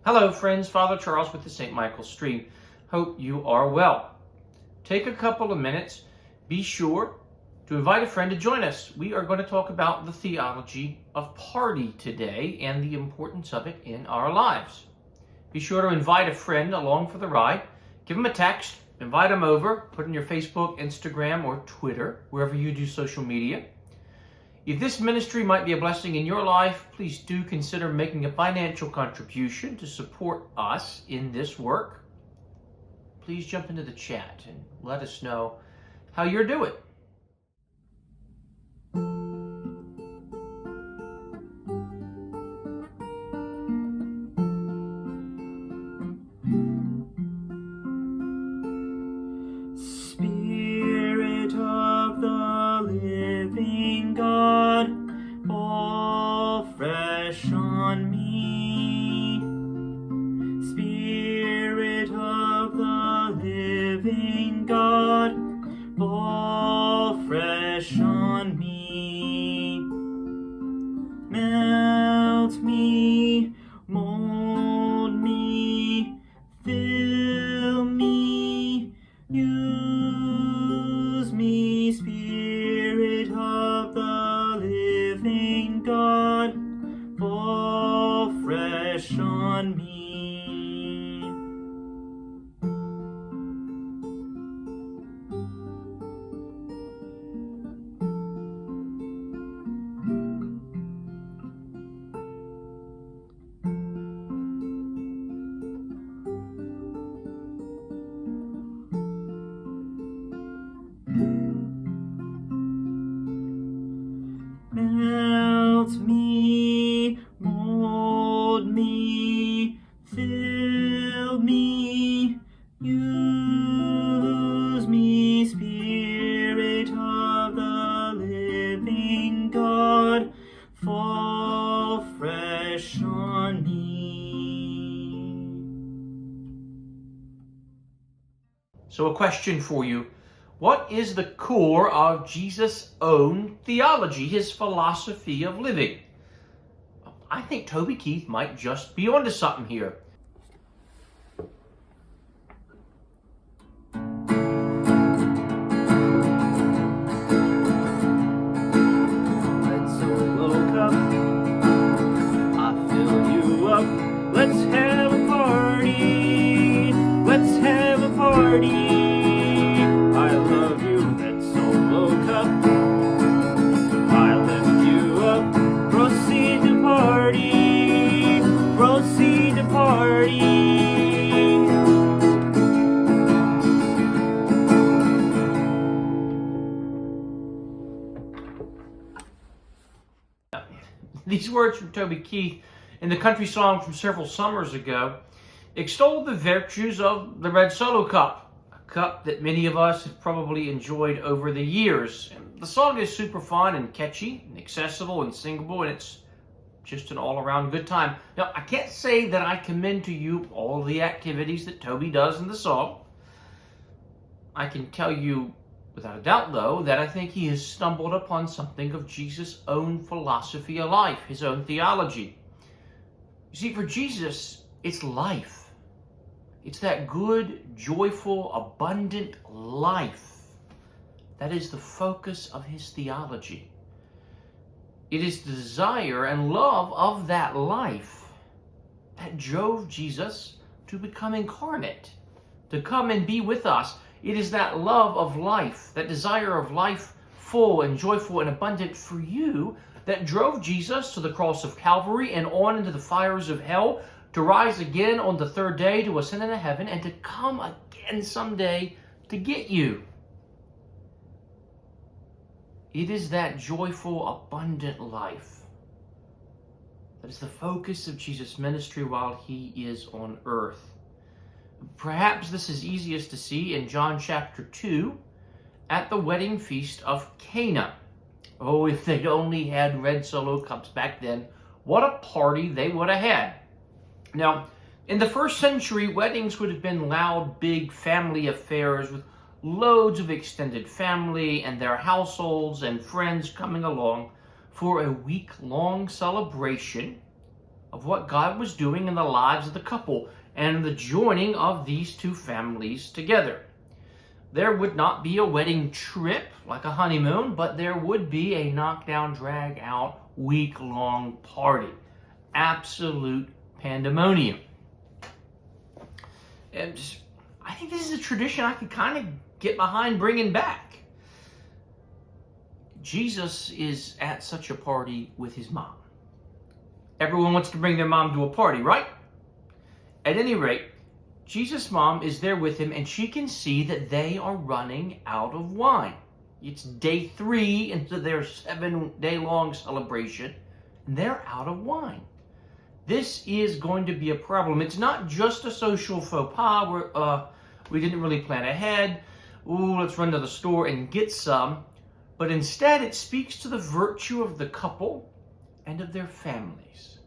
Hello friends, Father Charles with the St. Michael Stream. Hope you are well. Take a couple of minutes, be sure to invite a friend to join us. We are going to talk about the theology of party today and the importance of it in our lives. Be sure to invite a friend along for the ride. Give them a text, invite them over, put in your Facebook, Instagram, or Twitter, wherever you do social media. If this ministry might be a blessing in your life, please do consider making a financial contribution to support us in this work. Please jump into the chat and let us know how you're doing. Spirit of the living God, fall fresh on me. Spirit of the living God, fall fresh on me. Melt me, mold me, fill me, use me, Spirit of the living God, fall fresh on me. Melt me, mold me, fill me, use me, Spirit of the living God, fall fresh on me. So a question for you. What is the core of Jesus' own theology, his philosophy of living? I think Toby Keith might just be onto something here. Let's look up, I fill you up. Let's have a party. Let's have a party. I love you. Let's look up. I lift you up. Proceed to party. Proceed to party. These words from Toby Keith in the country song from several summers ago extol the virtues of the red Solo cup, a cup that many of us have probably enjoyed over the years. And the song is super fun and catchy and accessible and singable, and it's just an all-around good time. Now, I can't say that I commend to you all the activities that Toby does in the song. I can tell you without a doubt, though, that I think he has stumbled upon something of Jesus' own philosophy of life, his own theology. You see, for Jesus, it's life. It's that good, joyful, abundant life that is the focus of his theology. It is the desire and love of that life that drove Jesus to become incarnate, to come and be with us. It is that love of life, that desire of life full and joyful and abundant for you that drove Jesus to the cross of Calvary and on into the fires of hell, to rise again on the third day, to ascend into heaven, and to come again someday to get you. It is that joyful, abundant life that is the focus of Jesus' ministry while he is on earth. Perhaps this is easiest to see in John chapter 2 at the wedding feast of Cana. Oh, if they'd only had red Solo cups back then, what a party they would have had. Now, in the first century, weddings would have been loud, big family affairs with loads of extended family and their households and friends coming along for a week-long celebration of what God was doing in the lives of the couple and the joining of these two families together. There would not be a wedding trip like a honeymoon, but there would be a knockdown, drag-out, week-long party. Absolute pandemonium. And I think this is a tradition I can kind of get behind bringing back. Jesus is at such a party with his mom. Everyone wants to bring their mom to a party, right? At any rate, Jesus' mom is there with him, and she can see that they are running out of wine. It's day 3 into their 7-day-long celebration, and they're out of wine. This is going to be a problem. It's not just a social faux pas where we didn't really plan ahead. Ooh, let's run to the store and get some. But instead, it speaks to the virtue of the couple and of their families,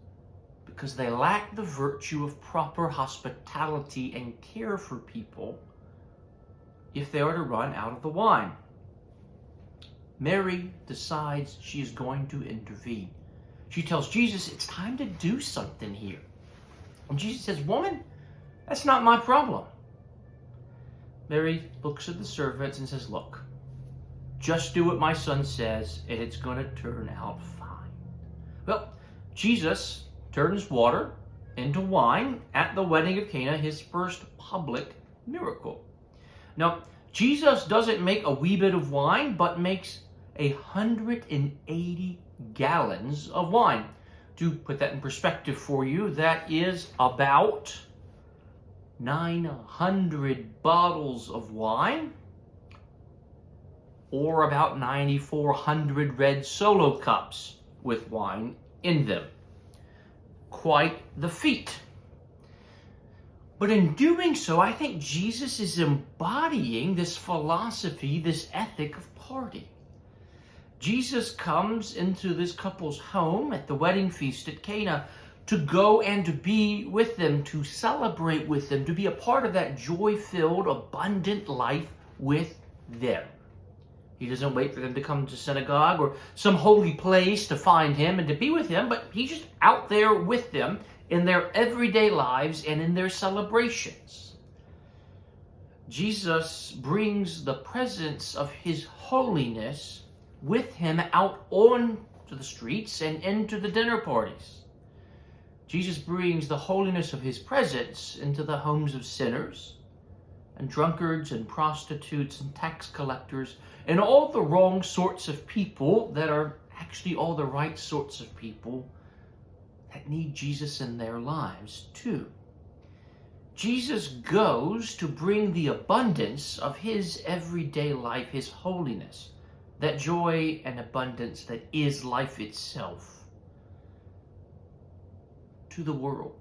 because they lack the virtue of proper hospitality and care for people if they are to run out of the wine. Mary decides she is going to intervene. She tells Jesus, it's time to do something here. And Jesus says, woman, that's not my problem. Mary looks at the servants and says, look, just do what my son says, and it's going to turn out fine. Well, Jesus turns water into wine at the wedding of Cana, his first public miracle. Now, Jesus doesn't make a wee bit of wine, but makes 180 gallons of wine. To put that in perspective for you, that is about 900 bottles of wine, or about 9,400 red Solo cups with wine in them. Quite the feat. But in doing so, I think Jesus is embodying this philosophy, this ethic of party. Jesus comes into this couple's home at the wedding feast at Cana to go and to be with them, to celebrate with them, to be a part of that joy-filled, abundant life with them. He doesn't wait for them to come to synagogue or some holy place to find him and to be with him, but he's just out there with them in their everyday lives and in their celebrations. Jesus brings the presence of his holiness with him out onto the streets and into the dinner parties. Jesus brings the holiness of his presence into the homes of sinners and drunkards and prostitutes and tax collectors and all the wrong sorts of people that are actually all the right sorts of people that need Jesus in their lives too. Jesus goes to bring the abundance of his everyday life, his holiness, that joy and abundance that is life itself, to the world.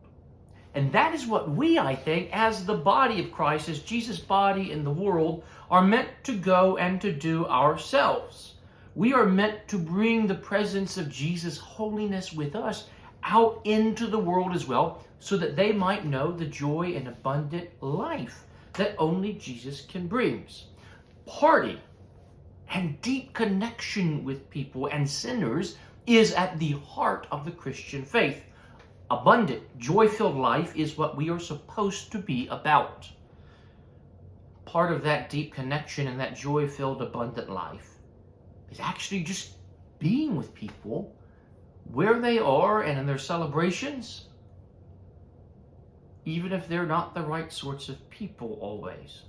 And that is what we, I think, as the body of Christ, as Jesus' body in the world, are meant to go and to do ourselves. We are meant to bring the presence of Jesus' holiness with us out into the world as well, so that they might know the joy and abundant life that only Jesus can bring. Party and deep connection with people and sinners is at the heart of the Christian faith. Abundant, joy-filled life is what we are supposed to be about. Part of that deep connection and that joy-filled, abundant life is actually just being with people where they are and in their celebrations, even if they're not the right sorts of people always.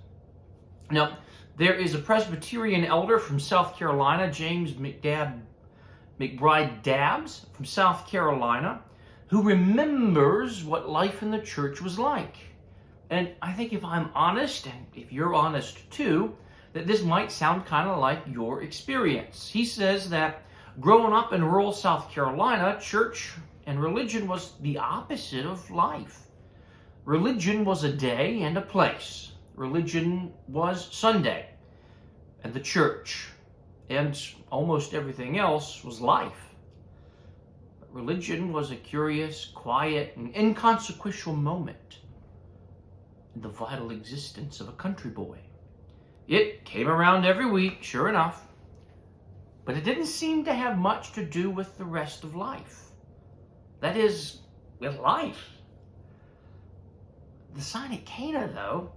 Now, there is a Presbyterian elder from South Carolina, James McBride Dabbs from South Carolina, who remembers what life in the church was like. And I think if I'm honest, and if you're honest too, that this might sound kind of like your experience. He says that growing up in rural South Carolina, church and religion was the opposite of life. Religion was a day and a place. Religion was Sunday, and the church, and almost everything else was life. Religion was a curious, quiet, and inconsequential moment in the vital existence of a country boy. It came around every week, sure enough, but it didn't seem to have much to do with the rest of life. That is, with life. The sign at Cana, though,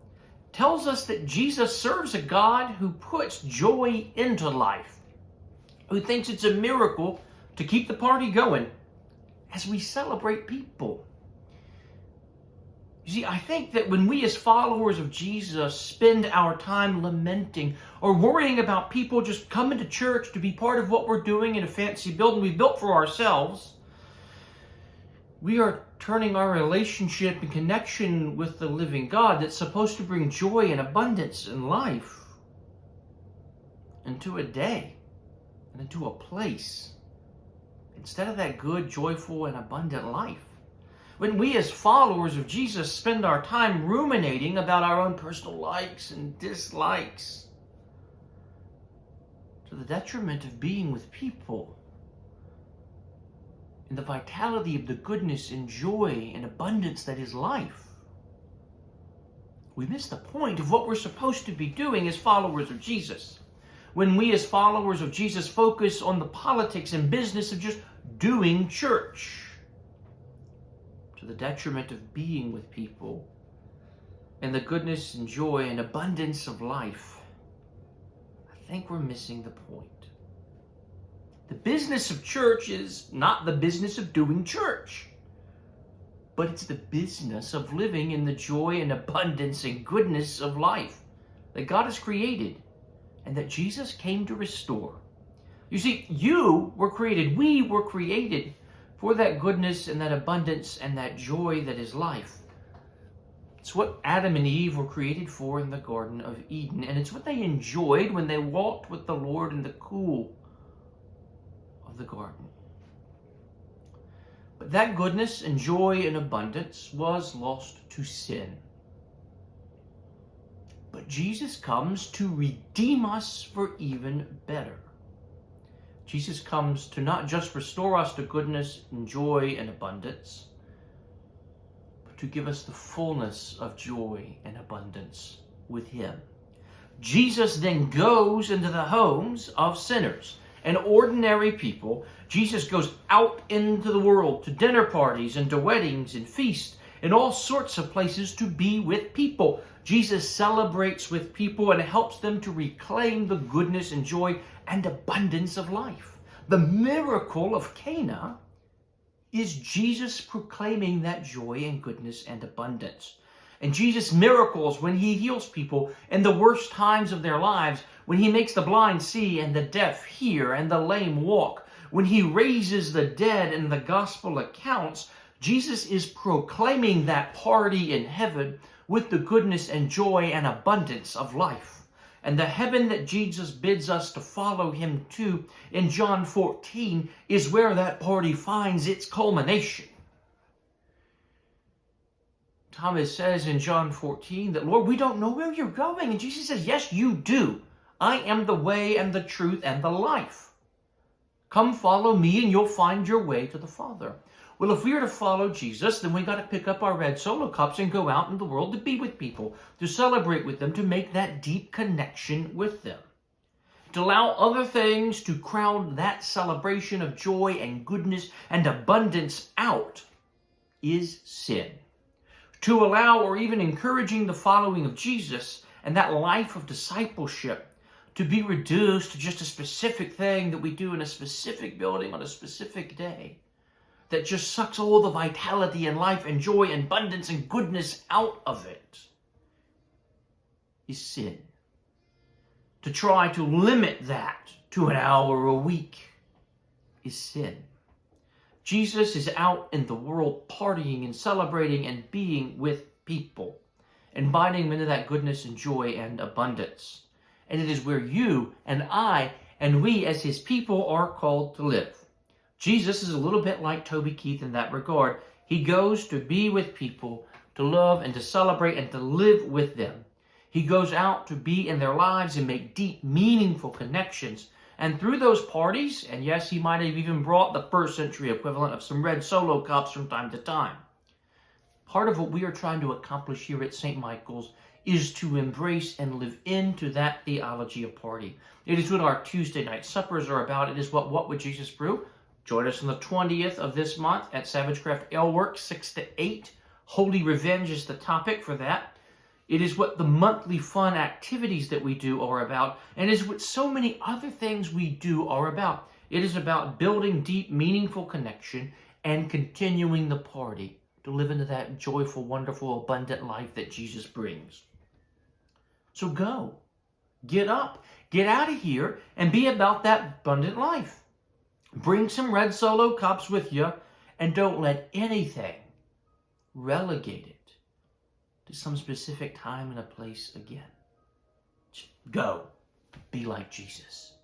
tells us that Jesus serves a God who puts joy into life, who thinks it's a miracle to keep the party going as we celebrate people. You see, I think that when we as followers of Jesus spend our time lamenting or worrying about people just coming to church to be part of what we're doing in a fancy building we built for ourselves, we are turning our relationship and connection with the living God that's supposed to bring joy and abundance in life into a day and into a place instead of that good, joyful, and abundant life. When we as followers of Jesus spend our time ruminating about our own personal likes and dislikes to the detriment of being with people and the vitality of the goodness and joy and abundance that is life, we miss the point of what we're supposed to be doing as followers of Jesus. When we as followers of Jesus focus on the politics and business of just doing church to the detriment of being with people and the goodness and joy and abundance of life, I think we're missing the point. The business of church is not the business of doing church, but it's the business of living in the joy and abundance and goodness of life that God has created and that Jesus came to restore. You see, we were created for that goodness and that abundance and that joy that is life. It's what Adam and Eve were created for in the Garden of Eden, and it's what they enjoyed when they walked with the Lord in the cool of the garden. But that goodness and joy and abundance was lost to sin. But Jesus comes to redeem us for even better. Jesus comes to not just restore us to goodness and joy and abundance, but to give us the fullness of joy and abundance with Him. Jesus then goes into the homes of sinners and ordinary people. Jesus goes out into the world to dinner parties and to weddings and feasts and all sorts of places to be with people. Jesus celebrates with people and helps them to reclaim the goodness and joy and abundance of life. The miracle of Cana is Jesus proclaiming that joy and goodness and abundance. And Jesus' miracles when He heals people in the worst times of their lives, when He makes the blind see and the deaf hear and the lame walk, when He raises the dead in the gospel accounts, Jesus is proclaiming that party in heaven with the goodness and joy and abundance of life. And the heaven that Jesus bids us to follow Him to in John 14 is where that party finds its culmination. Thomas says in John 14 that, Lord, we don't know where you're going. And Jesus says, yes, you do. I am the way and the truth and the life. Come follow me and you'll find your way to the Father. Well, if we are to follow Jesus, then we got to pick up our red solo cups and go out in the world to be with people, to celebrate with them, to make that deep connection with them. To allow other things to crowd that celebration of joy and goodness and abundance out is sin. To allow or even encouraging the following of Jesus and that life of discipleship to be reduced to just a specific thing that we do in a specific building on a specific day that just sucks all the vitality and life and joy and abundance and goodness out of it is sin. To try to limit that to an hour a week is sin. Jesus is out in the world partying and celebrating and being with people, inviting them into that goodness and joy and abundance. And it is where you and I and we as His people are called to live. Jesus is a little bit like Toby Keith in that regard. He goes to be with people, to love and to celebrate and to live with them. He goes out to be in their lives and make deep, meaningful connections. And through those parties, and yes, He might have even brought the first century equivalent of some red solo cups from time to time. Part of what we are trying to accomplish here at St. Michael's is to embrace and live into that theology of party. It is what our Tuesday night suppers are about. It is what would Jesus brew? Join us on the 20th of this month at Savagecraft Ale Works, 6 to 8. Holy Revenge is the topic for that. It is what the monthly fun activities that we do are about, and is what so many other things we do are about. It is about building deep, meaningful connection and continuing the party to live into that joyful, wonderful, abundant life that Jesus brings. So go, get up, get out of here, and be about that abundant life. Bring some red Solo cups with you, and don't let anything relegate it to some specific time and a place again. Just go, be like Jesus.